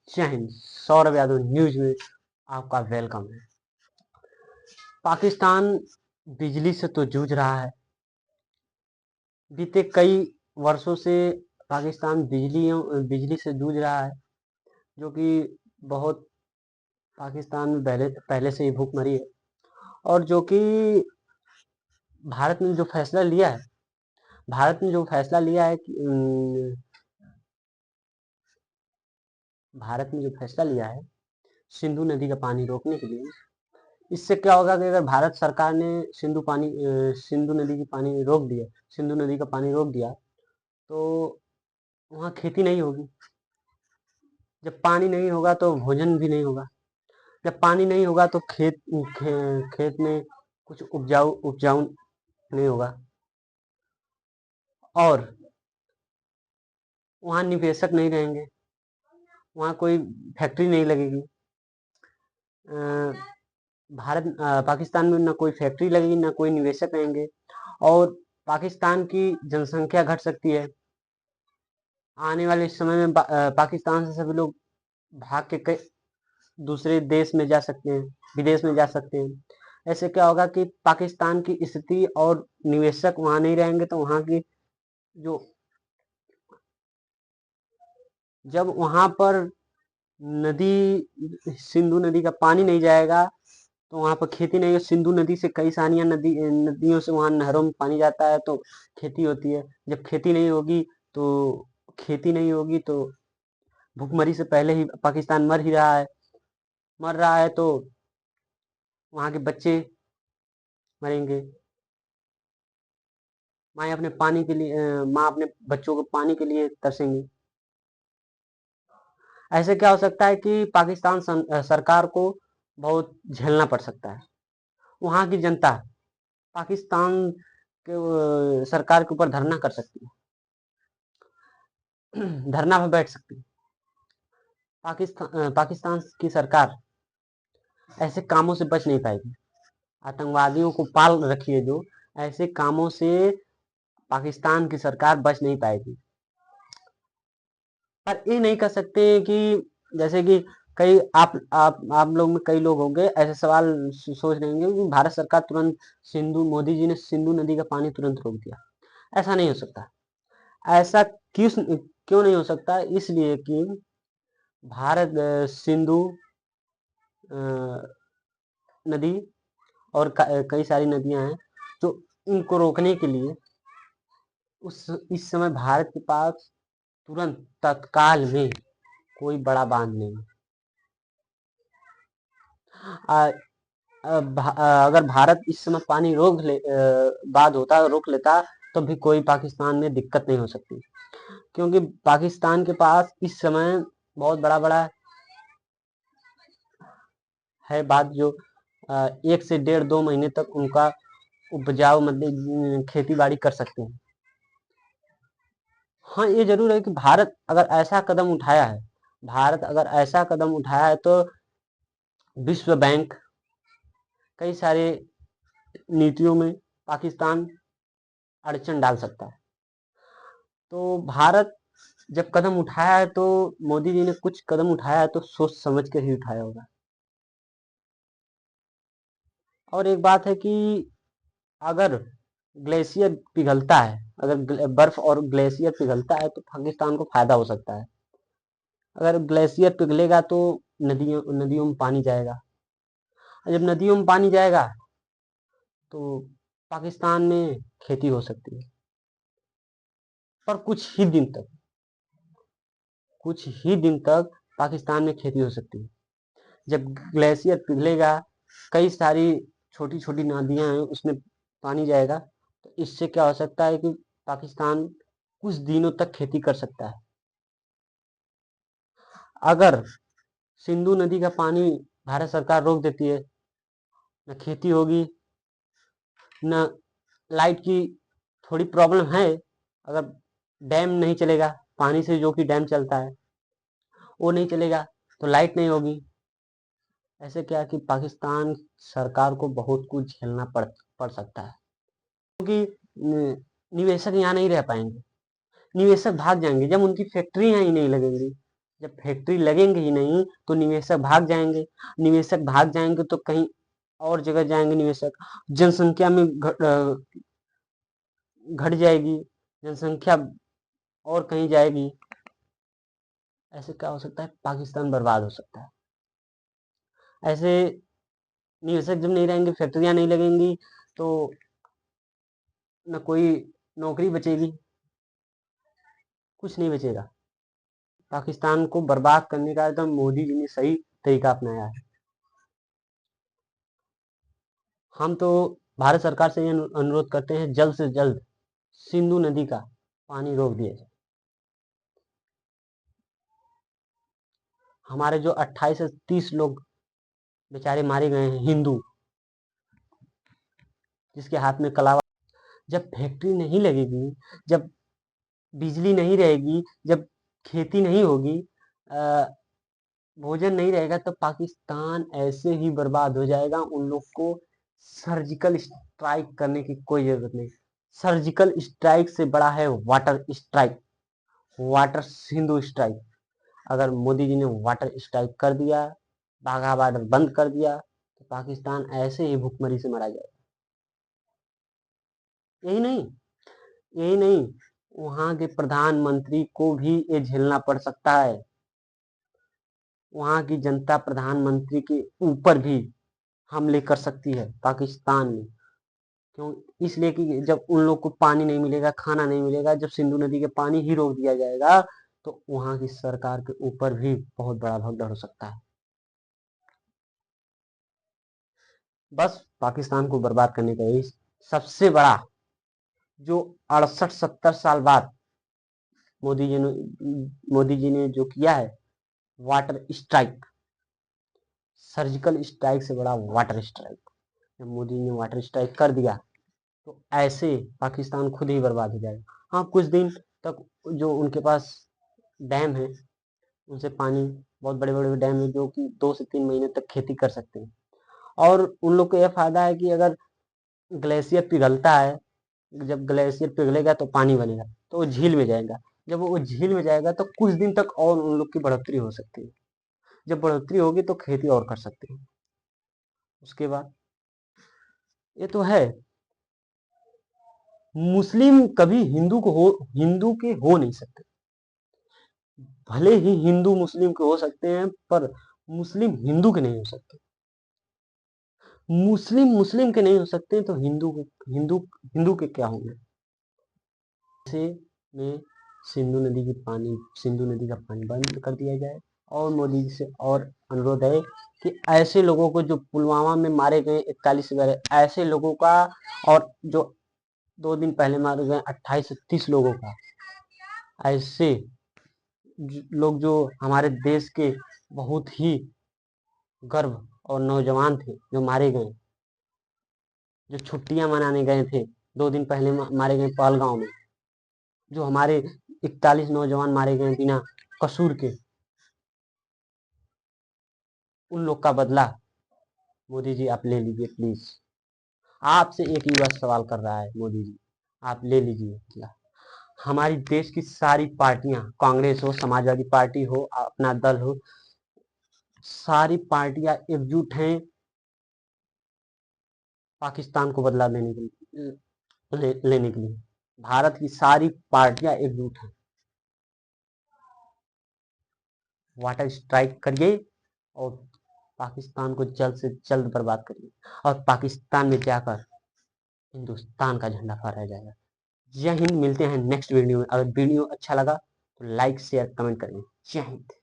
जय हिंद। सौरभ यादव न्यूज में आपका वेलकम है। पाकिस्तान बिजली से तो जूझ रहा है। बीते कई वर्षों से पाकिस्तान बिजली से जूझ रहा है, जो कि बहुत पाकिस्तान में पहले पहले से ही भूखमरी है। और जो कि भारत ने जो फैसला लिया है भारत ने जो फैसला लिया है कि भारत ने जो फैसला लिया है सिंधु नदी का पानी रोकने के लिए, इससे क्या होगा कि अगर भारत सरकार ने सिंधु नदी का पानी रोक दिया तो वहाँ खेती नहीं होगी। जब पानी नहीं होगा तो भोजन भी नहीं होगा। जब पानी नहीं होगा तो खेत में कुछ उपजाऊ नहीं होगा, और वहाँ निवेशक नहीं रहेंगे, वहाँ कोई फैक्ट्री नहीं लगेगी। पाकिस्तान में ना कोई फैक्ट्री लगेगी, ना कोई निवेशक रहेंगे, और पाकिस्तान की जनसंख्या घट सकती है। आने वाले समय में पाकिस्तान से सभी लोग भाग के कई दूसरे देश में जा सकते हैं, विदेश में जा सकते हैं। ऐसे क्या होगा कि पाकिस्तान की स्थिति, और निवेशक वहां नहीं रहेंगे तो वहां की जो जब वहां पर सिंधु नदी का पानी नहीं जाएगा तो वहां पर खेती नहीं हो। सिंधु नदी से कई सारी नदियों से वहां नहरों में पानी जाता है तो खेती होती है। जब खेती नहीं होगी तो भूखमरी से पहले ही पाकिस्तान मर रहा है तो वहां के बच्चे मरेंगे। माँ अपने बच्चों को पानी के लिए तरसेंगी। ऐसे क्या हो सकता है कि सरकार को बहुत झेलना पड़ सकता है। वहां की जनता पाकिस्तान के सरकार के ऊपर धरना कर सकती है, धरना पर बैठ सकती है। पाकिस्तान की सरकार ऐसे कामों से बच नहीं पाएगी। आतंकवादियों को पाल रखी है जो, ऐसे कामों से पाकिस्तान की सरकार बच नहीं पाएगी। पर ये नहीं कर सकते कि जैसे कि कई आप लोग में कई लोग होंगे ऐसे सवाल सोच रहे होंगे कि भारत सरकार तुरंत मोदी जी ने सिंधु नदी का पानी तुरंत रोक दिया। ऐसा नहीं हो सकता। ऐसा क्यों नहीं हो सकता? इसलिए कि भारत सिंधु नदी और कई सारी नदियां हैं जो इनको रोकने के लिए इस समय भारत के पास तुरंत तत्काल में कोई बड़ा बांध नहीं है। अगर भारत इस समय पानी रोक लेता तो भी कोई पाकिस्तान में दिक्कत नहीं हो सकती, क्योंकि पाकिस्तान के पास इस समय बहुत बड़ा है बात जो 1 से 1.5-2 महीने तक उनका उपजाऊ मतलब खेती बाड़ी कर सकते हैं। हाँ, ये जरूर है कि भारत अगर ऐसा कदम उठाया है तो विश्व बैंक कई सारे नीतियों में पाकिस्तान अड़चन डाल सकता है। तो भारत जब कदम उठाया है तो मोदी जी ने कुछ कदम उठाया है तो सोच समझ कर ही उठाया होगा। और एक बात है कि अगर बर्फ और ग्लेशियर पिघलता है तो पाकिस्तान को फायदा हो सकता है। अगर ग्लेशियर पिघलेगा तो नदियों में पानी जाएगा, और जब नदियों में पानी जाएगा तो पाकिस्तान में खेती हो सकती है। पर कुछ ही दिन तक पाकिस्तान में खेती हो सकती है। जब ग्लेशियर पिघलेगा, कई सारी छोटी छोटी नदियां हैं उसमें पानी जाएगा, तो इससे क्या हो सकता है कि पाकिस्तान कुछ दिनों तक खेती कर सकता है। अगर सिंधु नदी का पानी भारत सरकार रोक देती है, न खेती होगी, न लाइट की थोड़ी प्रॉब्लम है। अगर डैम नहीं चलेगा, पानी से जो कि डैम चलता है वो नहीं चलेगा तो लाइट नहीं होगी। ऐसे क्या कि पाकिस्तान सरकार को बहुत कुछ झेलना पड़ सकता है, क्योंकि निवेशक यहाँ नहीं रह पाएंगे। निवेशक भाग जाएंगे जब उनकी फैक्ट्री ही नहीं लगेंगी। जब फैक्ट्री लगेंगे ही नहीं तो निवेशक भाग जाएंगे, निवेशक भाग जाएंगे तो कहीं और जगह जाएंगे निवेशक, जनसंख्या में घट जाएगी, जनसंख्या और कहीं जाएगी। ऐसे क्या हो सकता है, पाकिस्तान बर्बाद हो सकता है। ऐसे निवेशक जब नहीं रहेंगे, फैक्ट्रियां नहीं लगेंगी, तो न कोई नौकरी बचेगी, कुछ नहीं बचेगा। पाकिस्तान को बर्बाद करने का एकदम मोदी जी ने सही तरीका अपनाया है। हम तो भारत सरकार से ये अनुरोध करते हैं, जल्द से जल्द सिंधु नदी का पानी रोक दिया जाए। हमारे जो 28 से 30 लोग बेचारे मारे गए हैं हिंदू, जिसके हाथ में कलावा, जब फैक्ट्री नहीं लगेगी, जब बिजली नहीं रहेगी, जब खेती नहीं होगी, भोजन नहीं रहेगा, तो पाकिस्तान ऐसे ही बर्बाद हो जाएगा। उन लोग को सर्जिकल स्ट्राइक करने की कोई जरूरत नहीं। सर्जिकल स्ट्राइक से बड़ा है water strike, water Sindhu strike. अगर मोदी जी ने वाटर स्ट्राइक कर दिया, बाघा बॉर्डर बंद कर दिया, तो पाकिस्तान ऐसे ही भूखमरी से मारा जाएगा। यही नहीं, यही नहीं, वहां के प्रधानमंत्री को भी ये झेलना पड़ सकता है। वहां की जनता प्रधानमंत्री के ऊपर भी हमले कर सकती है पाकिस्तान में। क्यों? इसलिए कि जब उन लोग को पानी नहीं मिलेगा, खाना नहीं मिलेगा, जब सिंधु नदी के पानी ही रोक दिया जाएगा, तो वहां की सरकार के ऊपर भी बहुत बड़ा भगदड़ हो सकता है। बस पाकिस्तान को बर्बाद करने का यही सबसे बड़ा, जो 68-70 साल बाद मोदी जी ने जो किया है, वाटर स्ट्राइक, सर्जिकल स्ट्राइक से बड़ा वाटर स्ट्राइक। जब मोदी ने वाटर स्ट्राइक कर दिया, तो ऐसे पाकिस्तान खुद ही बर्बाद हो जाएगा। हाँ, कुछ दिन तक जो उनके पास डैम है, उनसे पानी, बहुत बड़े बड़े डैम है, जो कि 2 से 3 महीने तक खेती कर सकते हैं। और उन लोग को यह फायदा है कि अगर ग्लेशियर पिघलता है, जब ग्लेशियर पिघलेगा तो पानी बनेगा, तो वो झील में जाएगा। जब वो झील में जाएगा तो कुछ दिन तक और उन लोग की बढ़ोतरी हो सकती है। जब बढ़ोतरी होगी तो खेती और कर सकते हैं। उसके बाद ये तो है, मुस्लिम कभी हिंदू के हो नहीं सकते। भले ही हिंदू मुस्लिम के हो सकते हैं, पर मुस्लिम हिंदू के नहीं हो सकते। मुस्लिम मुस्लिम के नहीं हो सकते, तो हिंदू हिंदू के क्या होंगे। ऐसे में सिंधु नदी का पानी बंद कर दिया जाए। और मोदी जी से और अनुरोध है कि ऐसे लोगों को, जो पुलवामा में मारे गए 41 वगैरह ऐसे लोगों का, और जो 2 दिन पहले मारे गए 28 से 30 लोगों का, ऐसे लोग जो हमारे देश के बहुत ही गर्व और नौजवान थे, जो मारे गए, जो छुट्टियां मनाने गए थे, 2 दिन पहले मारे गए पहलगांव में, जो हमारे 41 नौजवान मारे गए बिना कसूर के, उन लोग का बदला मोदी जी आप ले लीजिए प्लीज। आपसे एक ही बात सवाल कर रहा है मोदी जी, आप ले लीजिए बदला। हमारी देश की सारी पार्टियां, कांग्रेस हो, समाजवादी पार्टी हो, अपना दल हो, सारी पार्टियां एकजुट हैं पाकिस्तान को बदला लेने के लेने के लिए। भारत की सारी पार्टियां एकजुट हैं। वाटर स्ट्राइक करिए और पाकिस्तान को जल्द से जल्द बर्बाद करिए, और पाकिस्तान में जाकर हिंदुस्तान का झंडा फहराया जाएगा। जय हिंद। मिलते हैं नेक्स्ट वीडियो में। अगर वीडियो अच्छा लगा तो लाइक शेयर कमेंट करें। जय हिंद।